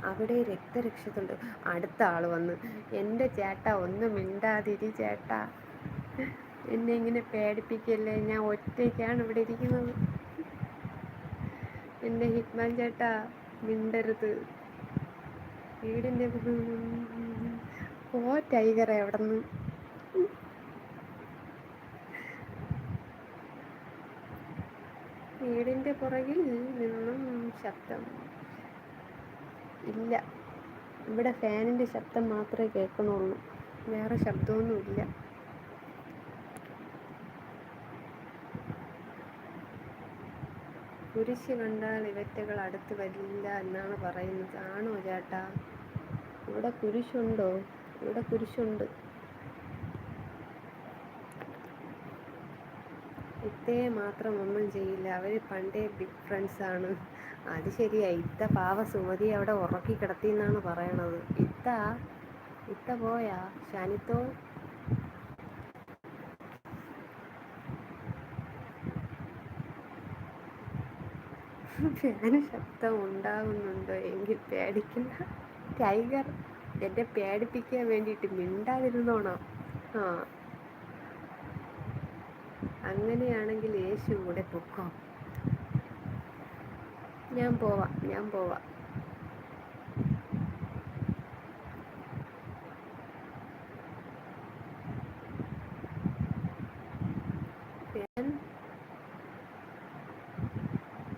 അവിടെ രക്തരക്ഷതുണ്ട്. അടുത്ത ആൾ വന്ന്, എൻ്റെ ചേട്ടാ ഒന്ന് മിണ്ടാതിരി ചേട്ടാ, എന്നെ ഇങ്ങനെ പേടിപ്പിക്കല്ലേ, ഞാൻ ഒറ്റയ്ക്കാണ് ഇവിടെ ഇരിക്കുന്നത്. എൻ്റെ ഹിറ്റ്മാൻ ചേട്ടാ മിണ്ടരുത്. വീടിൻ്റെ ഓ ടൈഗറെ അവിടെ നിന്ന്. വീടിൻ്റെ പുറകിൽ നിന്നും ശബ്ദം ഇല്ല. ഇവിടെ ഫാനിൻ്റെ ശബ്ദം മാത്രമേ കേൾക്കണുള്ളൂ, വേറെ ശബ്ദമൊന്നുമില്ല. കുരിശ് കണ്ടാൽ ഇവറ്റകൾ അടുത്ത് വരില്ല എന്നാണ് പറയുന്നത്. ആണോ ചേട്ടാ? ഇവിടെ കുരിശുണ്ടോ? ഇവിടെ കുരിശുണ്ട്. ഇത്തയെ മാത്രം ഒന്നും ചെയ്യില്ല, അവർ പണ്ടേ ബിഗ് ഫ്രണ്ട്സാണ്. അത് ശരിയാ. ഇത്ത പാവ സുമതി അവിടെ ഉറക്കി കിടത്തി എന്നാണ് പറയണത്. ഇത്ത പോയാ ഷാനിത്തോ? ഫാന് ശബ്ദം ഉണ്ടാകുന്നുണ്ടോ എങ്കിൽ പേടിക്കണ്ട ടൈഗർ. എന്നെ പേടിപ്പിക്കാൻ വേണ്ടിയിട്ട് മിണ്ടാതിരുന്നോണം. ആ, അങ്ങനെയാണെങ്കിൽ യേശു കൂടെ പൊക്കോ. ഞാൻ പോവാം.